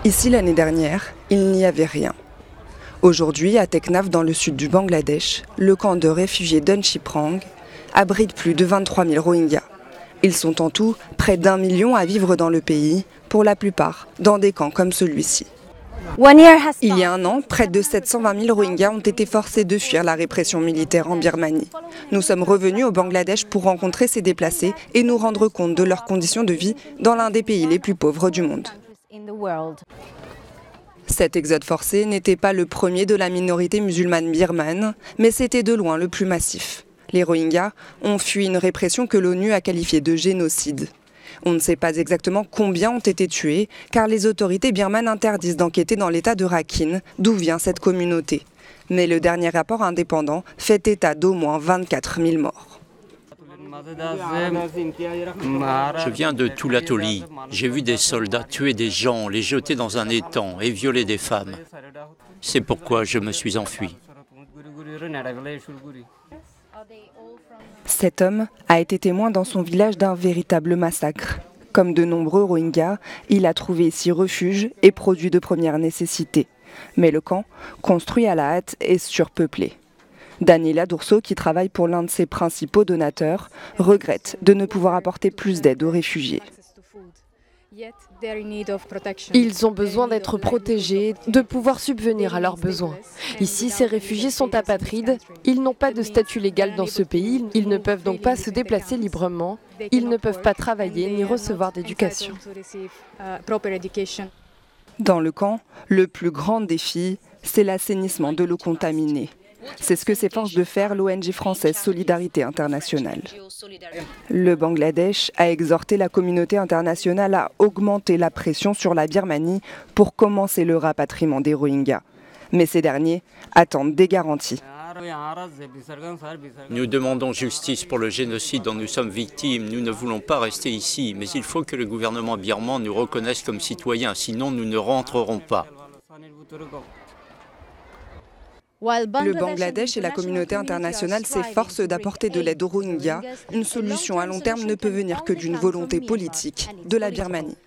Ici, l'année dernière, il n'y avait rien. Aujourd'hui, à Teknaf, dans le sud du Bangladesh, le camp de réfugiés d'Unchiprang abrite plus de 23 000 Rohingyas. Ils sont en tout près d'1 million à vivre dans le pays, pour la plupart dans des camps comme celui-ci. Il y a un an, près de 720 000 Rohingyas ont été forcés de fuir la répression militaire en Birmanie. Nous sommes revenus au Bangladesh pour rencontrer ces déplacés et nous rendre compte de leurs conditions de vie dans l'un des pays les plus pauvres du monde. Cet exode forcé n'était pas le premier de la minorité musulmane birmane, mais c'était de loin le plus massif. Les Rohingyas ont fui une répression que l'ONU a qualifiée de génocide. On ne sait pas exactement combien ont été tués, car les autorités birmanes interdisent d'enquêter dans l'état de Rakhine, d'où vient cette communauté. Mais le dernier rapport indépendant fait état d'au moins 24 000 morts. Je viens de Tulatoli. J'ai vu des soldats tuer des gens, les jeter dans un étang et violer des femmes. C'est pourquoi je me suis enfui. Cet homme a été témoin dans son village d'un véritable massacre. Comme de nombreux Rohingyas, il a trouvé ici refuge et produits de première nécessité. Mais le camp, construit à la hâte, est surpeuplé. Daniela Dourso, qui travaille pour l'un de ses principaux donateurs, regrette de ne pouvoir apporter plus d'aide aux réfugiés. Ils ont besoin d'être protégés, de pouvoir subvenir à leurs besoins. Ici, ces réfugiés sont apatrides, ils n'ont pas de statut légal dans ce pays, ils ne peuvent donc pas se déplacer librement, ils ne peuvent pas travailler ni recevoir d'éducation. Dans le camp, le plus grand défi, c'est l'assainissement de l'eau contaminée. C'est ce que s'efforce de faire l'ONG française Solidarité Internationale. Le Bangladesh a exhorté la communauté internationale à augmenter la pression sur la Birmanie pour commencer le rapatriement des Rohingyas. Mais ces derniers attendent des garanties. Nous demandons justice pour le génocide dont nous sommes victimes. Nous ne voulons pas rester ici, mais il faut que le gouvernement birman nous reconnaisse comme citoyens, sinon nous ne rentrerons pas. Le Bangladesh et la communauté internationale s'efforcent d'apporter de l'aide aux Rohingyas. Une solution à long terme ne peut venir que d'une volonté politique de la Birmanie.